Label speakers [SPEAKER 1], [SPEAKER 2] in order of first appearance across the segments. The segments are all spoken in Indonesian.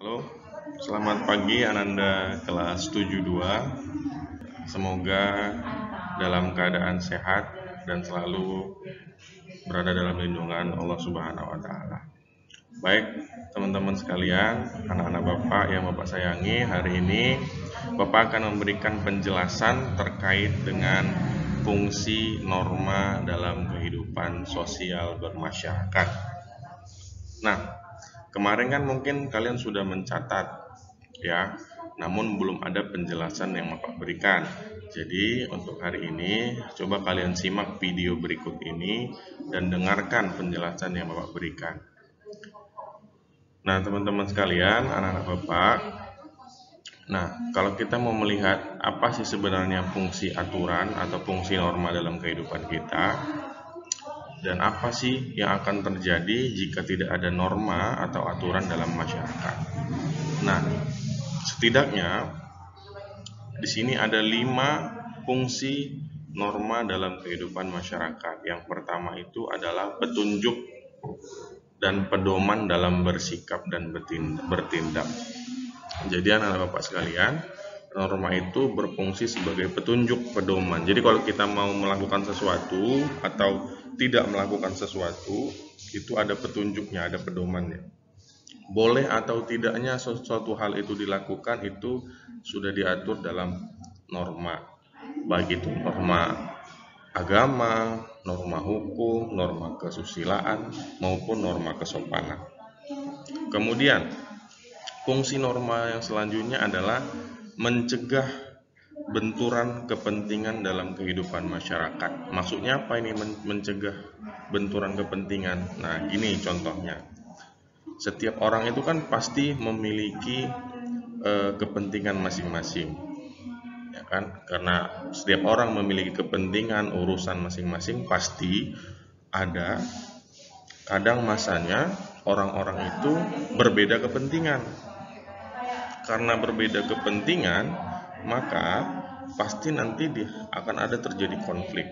[SPEAKER 1] Halo, selamat pagi Ananda kelas 72. Semoga dalam keadaan sehat dan selalu berada dalam lindungan Allah Subhanahu wa taala. Baik, teman-teman sekalian, anak-anak Bapak yang Bapak sayangi, hari ini Bapak akan memberikan penjelasan terkait dengan fungsi norma dalam kehidupan sosial bermasyarakat. Nah, kemarin kan mungkin kalian sudah mencatat ya, namun belum ada penjelasan yang Bapak berikan. Jadi untuk hari ini coba kalian simak video berikut ini dan dengarkan penjelasan yang Bapak berikan. Nah, teman-teman sekalian, anak-anak Bapak, nah kalau kita mau melihat apa sih sebenarnya fungsi aturan atau fungsi norma dalam kehidupan kita, dan apa sih yang akan terjadi jika tidak ada norma atau aturan dalam masyarakat. Nah, setidaknya di sini ada 5 fungsi norma dalam kehidupan masyarakat. Yang pertama itu adalah petunjuk dan pedoman dalam bersikap dan bertindak. Jadi anak-anak Bapak sekalian, norma itu berfungsi sebagai petunjuk, pedoman. Jadi kalau kita mau melakukan sesuatu atau tidak melakukan sesuatu, itu ada petunjuknya, ada pedomannya. Boleh atau tidaknya sesuatu hal itu dilakukan itu sudah diatur dalam norma, baik itu norma agama, norma hukum, norma kesusilaan, maupun norma kesopanan. Kemudian fungsi norma yang selanjutnya adalah mencegah benturan kepentingan dalam kehidupan masyarakat. Maksudnya apa ini mencegah benturan kepentingan? Nah, ini contohnya. Setiap orang itu kan pasti memiliki kepentingan masing-masing, ya kan? Karena setiap orang memiliki kepentingan, urusan masing-masing, pasti ada kadang masanya orang-orang itu berbeda kepentingan. Karena berbeda kepentingan, maka pasti nanti akan ada terjadi konflik.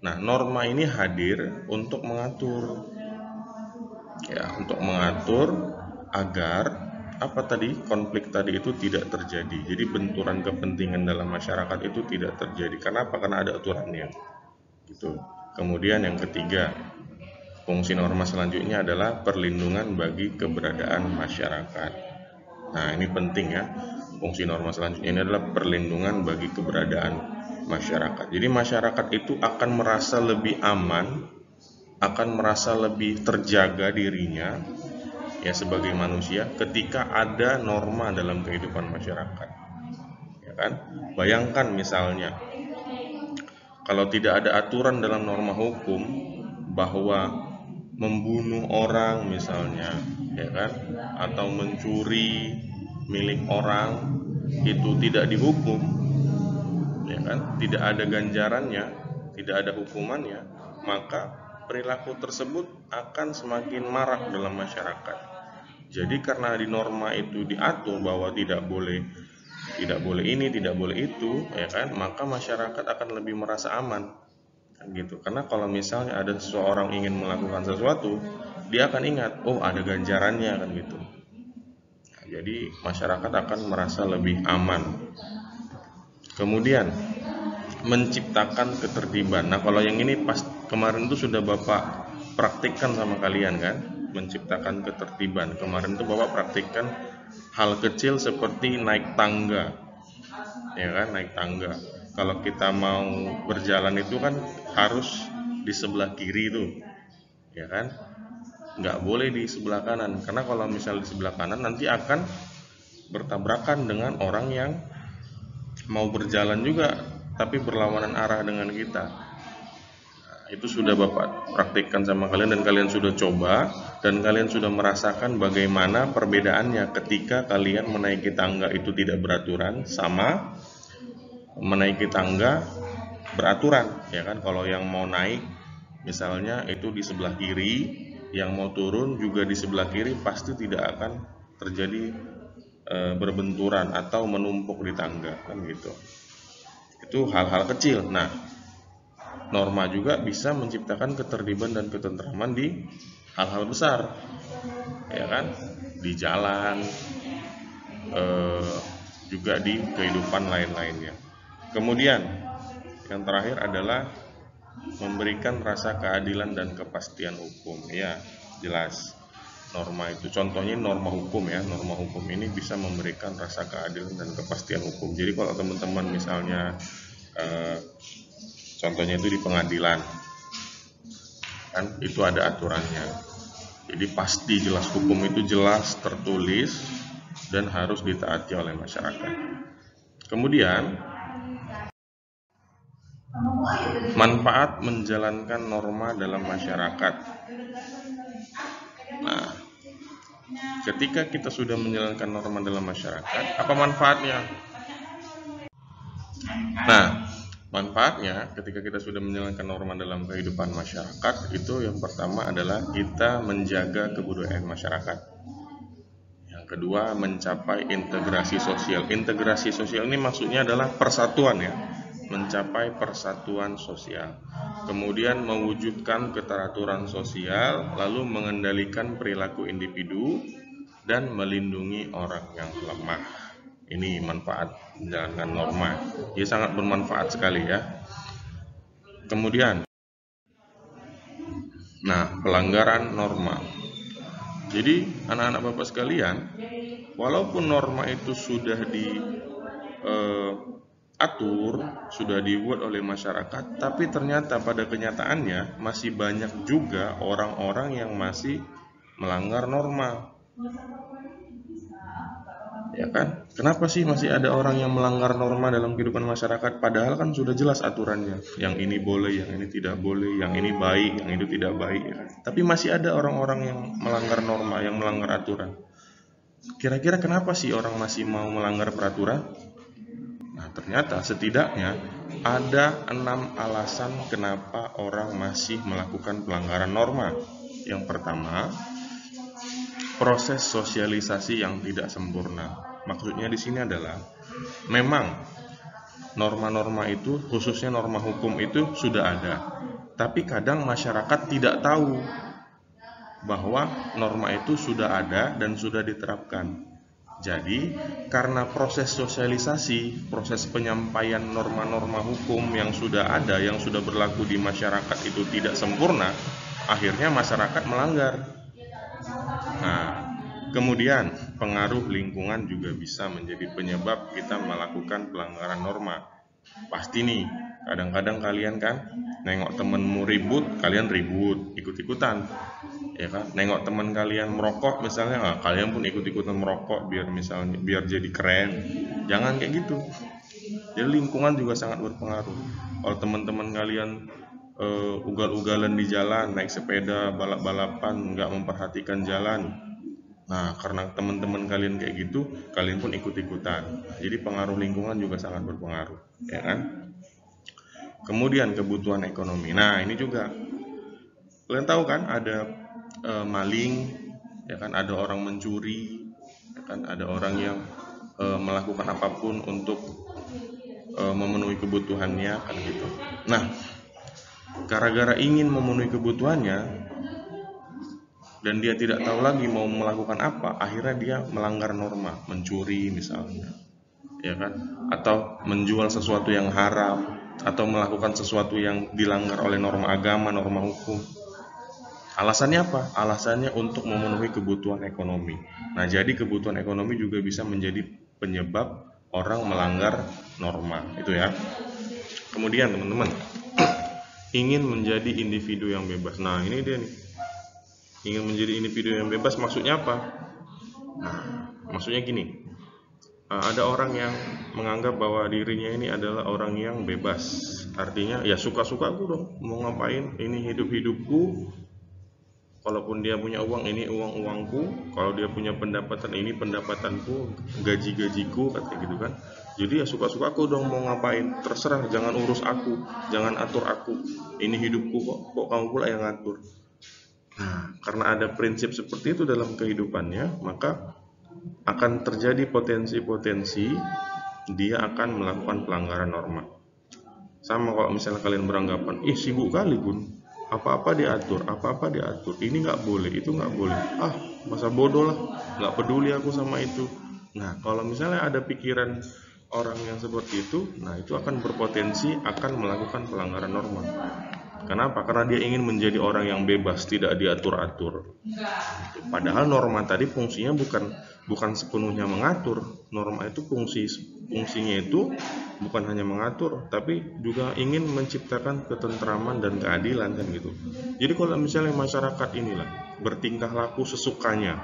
[SPEAKER 1] Nah, norma ini hadir untuk mengatur, ya, untuk mengatur agar apa tadi, konflik tadi itu tidak terjadi. Jadi benturan kepentingan dalam masyarakat itu tidak terjadi. Kenapa? Karena ada aturannya. Gitu. Kemudian yang ketiga, fungsi norma selanjutnya adalah perlindungan bagi keberadaan masyarakat. Nah, ini penting ya. Fungsi norma selanjutnya ini adalah perlindungan bagi keberadaan masyarakat. Jadi masyarakat itu akan merasa lebih aman, akan merasa lebih terjaga dirinya ya sebagai manusia ketika ada norma dalam kehidupan masyarakat. Ya kan? Bayangkan misalnya kalau tidak ada aturan dalam norma hukum bahwa membunuh orang misalnya, ya kan, atau mencuri milik orang itu tidak dihukum, ya kan, tidak ada ganjarannya, tidak ada hukumannya, maka perilaku tersebut akan semakin marak dalam masyarakat. Jadi karena di norma itu diatur bahwa tidak boleh ini, tidak boleh itu, ya kan, maka masyarakat akan lebih merasa aman, kan gitu. Karena kalau misalnya ada seseorang ingin melakukan sesuatu, dia akan ingat, oh ada ganjarannya, kan gitu. Nah, jadi masyarakat akan merasa lebih aman. Kemudian menciptakan ketertiban. Nah, kalau yang ini pas kemarin itu sudah Bapak praktikkan sama kalian kan, menciptakan ketertiban. Kemarin itu Bapak praktikkan hal kecil seperti naik tangga, ya kan, naik tangga. Kalau kita mau berjalan itu kan harus di sebelah kiri tuh, ya kan, nggak boleh di sebelah kanan, karena kalau misal di sebelah kanan nanti akan bertabrakan dengan orang yang mau berjalan juga tapi berlawanan arah dengan kita. Itu sudah Bapak praktikkan sama kalian dan kalian sudah coba dan kalian sudah merasakan bagaimana perbedaannya ketika kalian menaiki tangga itu tidak beraturan sama menaiki tangga beraturan, ya kan. Kalau yang mau naik misalnya itu di sebelah kiri, yang mau turun juga di sebelah kiri, pasti tidak akan terjadi berbenturan atau menumpuk di tangga, kan gitu. Itu hal-hal kecil. Nah, norma juga bisa menciptakan ketertiban dan ketentraman di hal-hal besar, ya kan, di jalan, juga di kehidupan lain-lainnya. Kemudian yang terakhir adalah memberikan rasa keadilan dan kepastian hukum. Ya, jelas. Norma itu contohnya norma hukum ya. Norma hukum ini bisa memberikan rasa keadilan dan kepastian hukum. Jadi kalau teman-teman misalnya contohnya itu di pengadilan, kan itu ada aturannya. Jadi pasti jelas, hukum itu jelas tertulis dan harus ditaati oleh masyarakat. Kemudian manfaat menjalankan norma dalam masyarakat. Nah, ketika kita sudah menjalankan norma dalam masyarakat, apa manfaatnya? Nah, manfaatnya ketika kita sudah menjalankan norma dalam kehidupan masyarakat, itu yang pertama adalah kita menjaga kebudayaan masyarakat. Yang kedua, mencapai integrasi sosial. Integrasi sosial ini maksudnya adalah persatuan ya, mencapai persatuan sosial. Kemudian mewujudkan keteraturan sosial, lalu mengendalikan perilaku individu dan melindungi orang yang lemah. Ini manfaat menjalankan norma. Dia sangat bermanfaat sekali ya. Kemudian, pelanggaran norma. Jadi anak-anak Bapak sekalian, walaupun norma itu sudah diatur, sudah dibuat oleh masyarakat, tapi ternyata pada kenyataannya masih banyak juga orang-orang yang masih melanggar norma. Ya kan? Kenapa sih masih ada orang yang melanggar norma dalam kehidupan masyarakat? Padahal kan sudah jelas aturannya. Yang ini boleh, yang ini tidak boleh, yang ini baik, yang itu tidak baik. Ya kan? Tapi masih ada orang-orang yang melanggar norma, yang melanggar aturan. Kira-kira kenapa sih orang masih mau melanggar peraturan? Nah, ternyata setidaknya ada 6 alasan kenapa orang masih melakukan pelanggaran norma. Yang pertama, proses sosialisasi yang tidak sempurna. Maksudnya di sini adalah memang norma-norma itu, khususnya norma hukum itu sudah ada, tapi kadang masyarakat tidak tahu bahwa norma itu sudah ada dan sudah diterapkan. Jadi, karena proses sosialisasi, proses penyampaian norma-norma hukum yang sudah ada, yang sudah berlaku di masyarakat itu tidak sempurna, akhirnya masyarakat melanggar. Nah, kemudian pengaruh lingkungan juga bisa menjadi penyebab kita melakukan pelanggaran norma. Pasti nih, kadang-kadang kalian kan nengok temenmu ribut, kalian ribut, ikut-ikutan. Ya kan? Nengok teman kalian merokok misalnya, kalian pun ikut-ikutan merokok biar jadi keren. Jangan kayak gitu. Jadi lingkungan juga sangat berpengaruh. Kalau teman-teman kalian ugal-ugalan di jalan, naik sepeda, balap-balapan, nggak memperhatikan jalan. Nah, karena teman-teman kalian kayak gitu, kalian pun ikut-ikutan. Jadi pengaruh lingkungan juga sangat berpengaruh, ya kan? Kemudian kebutuhan ekonomi. Nah, ini juga kalian tahu kan ada maling, ya kan? Ada orang mencuri, ya kan? Ada orang yang melakukan apapun untuk memenuhi kebutuhannya, kan gitu. Nah, gara-gara ingin memenuhi kebutuhannya dan dia tidak tahu lagi mau melakukan apa, akhirnya dia melanggar norma, mencuri misalnya, ya kan? Atau menjual sesuatu yang haram, atau melakukan sesuatu yang dilanggar oleh norma agama, norma hukum. Alasannya apa? Alasannya untuk memenuhi kebutuhan ekonomi. Nah, jadi kebutuhan ekonomi juga bisa menjadi penyebab orang melanggar norma, itu ya. Kemudian teman-teman, ingin menjadi individu yang bebas. Nah, ini dia nih. Ingin menjadi individu yang bebas maksudnya apa? Nah, maksudnya gini. Ada orang yang menganggap bahwa dirinya ini adalah orang yang bebas. Artinya ya suka-suka aku dong, mau ngapain, ini hidup-hidupku. Kalaupun dia punya uang, ini uang-uangku. Kalau dia punya pendapatan, ini pendapatanku, gaji-gajiku, kata gitu kan. Jadi ya suka-suka aku dong, mau ngapain, terserah, jangan urus aku, jangan atur aku. Ini hidupku kok kamu pula yang ngatur. Nah, karena ada prinsip seperti itu dalam kehidupannya, maka akan terjadi potensi-potensi dia akan melakukan pelanggaran norma. Sama kalau misalnya kalian beranggapan, sibuk kali Gun, Apa-apa diatur, ini nggak boleh, itu nggak boleh. Masa bodoh lah, nggak peduli aku sama itu. Nah, kalau misalnya ada pikiran orang yang seperti itu, nah itu akan berpotensi akan melakukan pelanggaran norma. Kenapa? Karena dia ingin menjadi orang yang bebas, tidak diatur-atur. Padahal norma tadi fungsinya bukan sepenuhnya mengatur. Norma itu fungsinya itu bukan hanya mengatur, tapi juga ingin menciptakan ketentraman dan keadilan kan gitu. Jadi kalau misalnya masyarakat inilah bertingkah laku sesukanya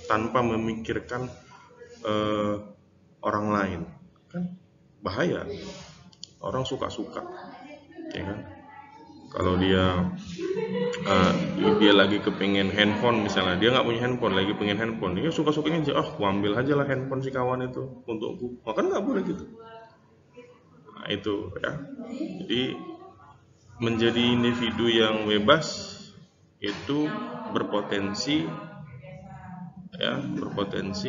[SPEAKER 1] tanpa memikirkan orang lain, kan bahaya. Orang suka-suka, ya kan? Kalau dia lagi kepengen handphone misalnya, dia nggak punya handphone, lagi pengen handphone, dia suka-sukanya aja, aku ambil aja lah handphone si kawan itu untukku. Makanya nggak boleh gitu. Nah itu ya. Jadi menjadi individu yang bebas itu berpotensi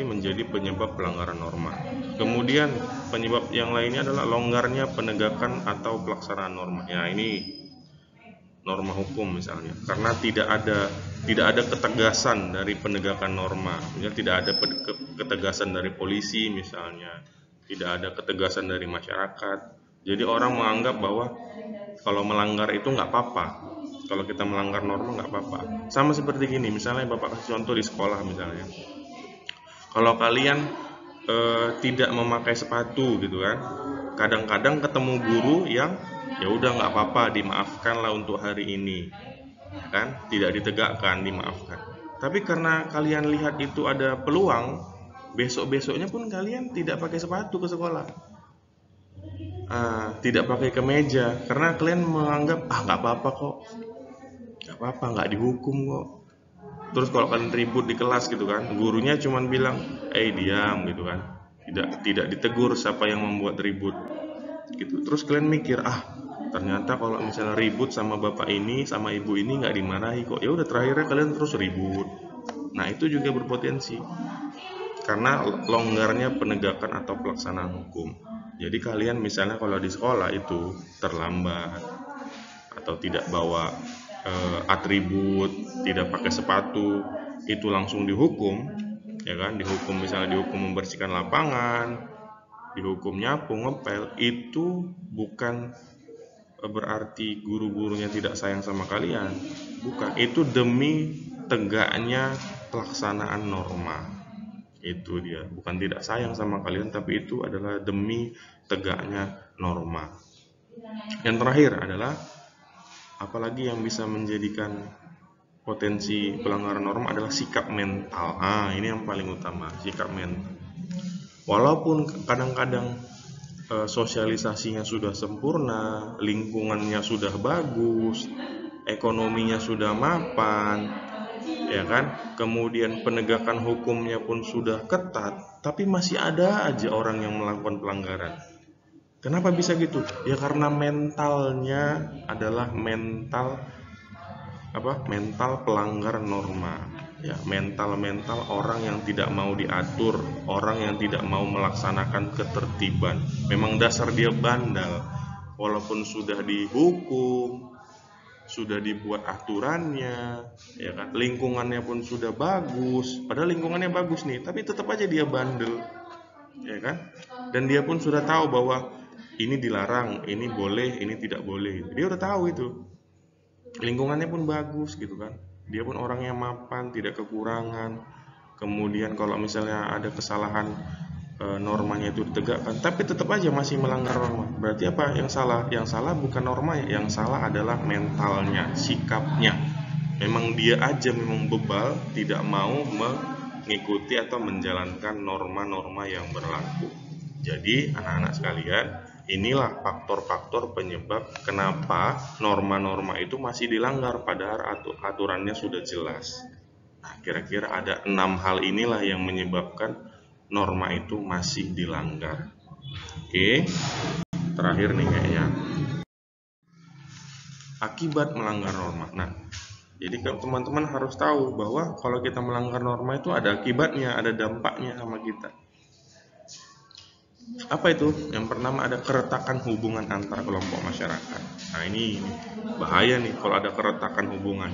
[SPEAKER 1] menjadi penyebab pelanggaran norma. Kemudian penyebab yang lainnya adalah longgarnya penegakan atau pelaksanaan norma. Ya ini norma hukum misalnya, karena tidak ada ketegasan dari penegakan norma, misalnya tidak ada ketegasan dari polisi misalnya, tidak ada ketegasan dari masyarakat. Jadi orang menganggap bahwa kalau melanggar itu nggak apa-apa, kalau kita melanggar norma nggak apa-apa. Sama seperti gini, misalnya bapak kasih contoh di sekolah misalnya, kalau kalian tidak memakai sepatu gitu kan, kadang-kadang ketemu guru yang ya udah nggak apa-apa, dimaafkan lah untuk hari ini, kan tidak ditegakkan, dimaafkan. Tapi karena kalian lihat itu ada peluang, besok-besoknya pun kalian tidak pakai sepatu ke sekolah, tidak pakai kemeja, karena kalian menganggap nggak apa-apa kok, nggak apa-apa, nggak dihukum kok. Terus kalau kalian ribut di kelas gitu kan, gurunya cuma bilang diam gitu kan, tidak ditegur siapa yang membuat ribut gitu. Terus kalian mikir, ternyata kalau misalnya ribut sama bapak ini sama ibu ini nggak dimarahi kok, ya udah terakhirnya kalian terus ribut. Nah itu juga berpotensi karena longgarnya penegakan atau pelaksanaan hukum. Jadi kalian misalnya kalau di sekolah itu terlambat atau tidak bawa atribut, tidak pakai sepatu, itu langsung dihukum, ya kan? Dihukum, misalnya dihukum membersihkan lapangan, dihukum nyapu, ngepel. Itu bukan berarti guru-gurunya tidak sayang sama kalian, bukan. Itu demi tegaknya pelaksanaan norma. Itu dia, bukan tidak sayang sama kalian, tapi itu adalah demi tegaknya norma. Yang terakhir adalah, apalagi yang bisa menjadikan potensi pelanggaran norma adalah sikap mental. Ini yang paling utama, sikap mental. Walaupun kadang-kadang sosialisasinya sudah sempurna, lingkungannya sudah bagus, ekonominya sudah mapan, ya kan? Kemudian penegakan hukumnya pun sudah ketat, tapi masih ada aja orang yang melakukan pelanggaran. Kenapa bisa gitu? Ya karena mentalnya adalah mental pelanggar norma. Ya, mental orang yang tidak mau diatur, orang yang tidak mau melaksanakan ketertiban. Memang dasar dia bandel. Walaupun sudah dihukum, sudah dibuat aturannya, ya kan? Lingkungannya pun sudah bagus. Padahal lingkungannya bagus nih, tapi tetap aja dia bandel. Ya kan? Dan dia pun sudah tahu bahwa ini dilarang, ini boleh, ini tidak boleh. Dia udah tahu itu. Lingkungannya pun bagus gitu kan. Dia pun orangnya mapan, tidak kekurangan. Kemudian kalau misalnya ada kesalahan, normanya itu ditegakkan, tapi tetap aja masih melanggar norma. Berarti apa yang salah? Yang salah bukan normanya, yang salah adalah mentalnya, sikapnya. Memang dia aja memang bebal, tidak mau mengikuti atau menjalankan norma-norma yang berlaku. Jadi anak-anak sekalian, inilah faktor-faktor penyebab kenapa norma-norma itu masih dilanggar padahal aturannya sudah jelas. Nah, kira-kira ada 6 hal inilah yang menyebabkan norma itu masih dilanggar. Oke, terakhir nih kayaknya, akibat melanggar norma. Nah, jadi teman-teman harus tahu bahwa kalau kita melanggar norma itu ada akibatnya, ada dampaknya sama kita. Apa itu? Yang pertama ada keretakan hubungan antar kelompok masyarakat. Nah ini bahaya nih kalau ada keretakan hubungan.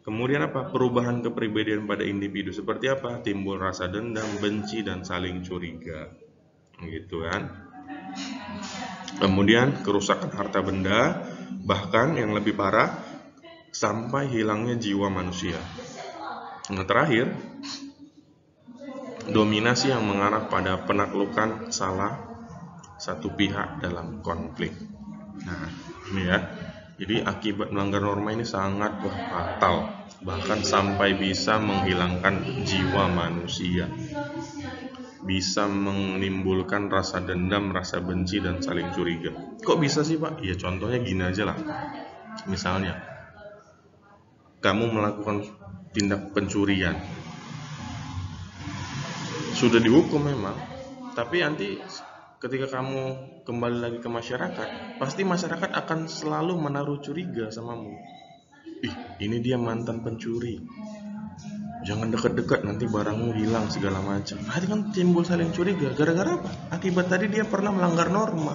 [SPEAKER 1] Kemudian apa? Perubahan kepribadian pada individu. Seperti apa? Timbul rasa dendam, benci, dan saling curiga. Gitu kan. Kemudian kerusakan harta benda, bahkan yang lebih parah, sampai hilangnya jiwa manusia. Nah terakhir, dominasi yang mengarah pada penaklukan salah satu pihak dalam konflik. Nah ini ya. Jadi akibat melanggar norma ini sangat fatal, bahkan sampai bisa menghilangkan jiwa manusia, bisa menimbulkan rasa dendam, rasa benci, dan saling curiga. Kok bisa sih Pak? Ya contohnya gini aja lah. Misalnya, kamu melakukan tindak pencurian, sudah dihukum memang, tapi nanti ketika kamu kembali lagi ke masyarakat, pasti masyarakat akan selalu menaruh curiga samamu. Ini dia mantan pencuri, jangan dekat-dekat nanti barangmu hilang segala macam. Nanti kan timbul saling curiga. Gara-gara apa? Akibat tadi dia pernah melanggar norma,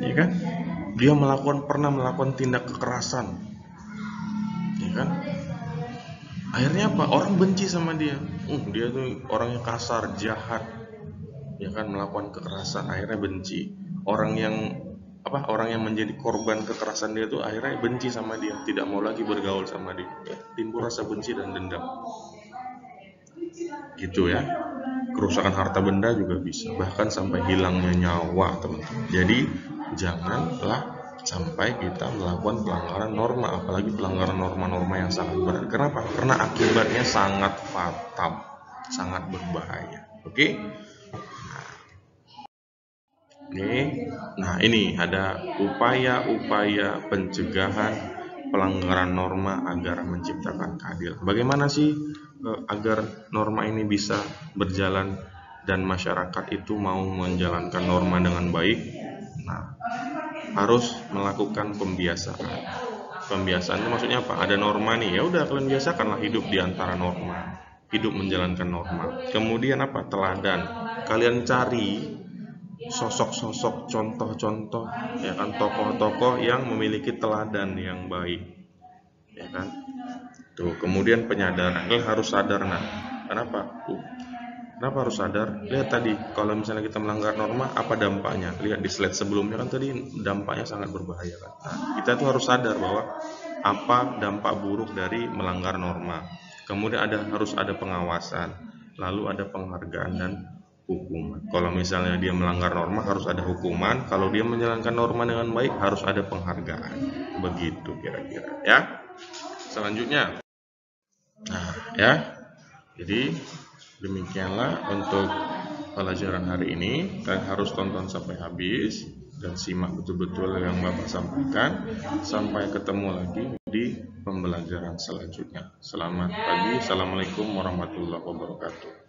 [SPEAKER 1] ya kan? Dia pernah melakukan tindak kekerasan, ya kan? Akhirnya apa? Orang benci sama dia. Dia tuh orangnya kasar, jahat, ya kan, melakukan kekerasan. Akhirnya benci. Orang yang menjadi korban kekerasan dia tuh akhirnya benci sama dia, tidak mau lagi bergaul sama dia. Ya, timbul rasa benci dan dendam. Gitu ya. Kerusakan harta benda juga bisa, bahkan sampai hilangnya nyawa, teman-teman. Jadi janganlah sampai kita melakukan pelanggaran norma, apalagi pelanggaran norma-norma yang sangat berat. Kenapa? Karena akibatnya sangat fatal, sangat berbahaya. Oke? Nah ini ada upaya-upaya pencegahan pelanggaran norma agar menciptakan keadilan. Bagaimana sih agar norma ini bisa berjalan dan masyarakat itu mau menjalankan norma dengan baik? Nah, harus melakukan pembiasaan. Pembiasaan itu maksudnya apa? Ada norma nih, ya udah kalian biasakanlah hidup di antara norma, hidup menjalankan norma. Kemudian apa? Teladan. Kalian cari sosok-sosok, contoh-contoh, ya kan, tokoh-tokoh yang memiliki teladan yang baik, ya kan. Tuh, kemudian penyadaran. Kalian harus sadar. Nah, kenapa? Kenapa harus sadar? Lihat tadi, kalau misalnya kita melanggar norma, apa dampaknya? Lihat di slide sebelumnya kan tadi dampaknya sangat berbahaya kan. Nah, kita tuh harus sadar bahwa apa dampak buruk dari melanggar norma. Kemudian harus ada pengawasan, lalu ada penghargaan dan hukuman. Kalau misalnya dia melanggar norma harus ada hukuman, kalau dia menjalankan norma dengan baik harus ada penghargaan. Begitu kira-kira ya. Selanjutnya. Nah, ya. Jadi demikianlah untuk pelajaran hari ini. Kalian harus tonton sampai habis dan simak betul-betul yang Bapak sampaikan. Sampai ketemu lagi di pembelajaran selanjutnya. Selamat pagi. Assalamualaikum warahmatullahi wabarakatuh.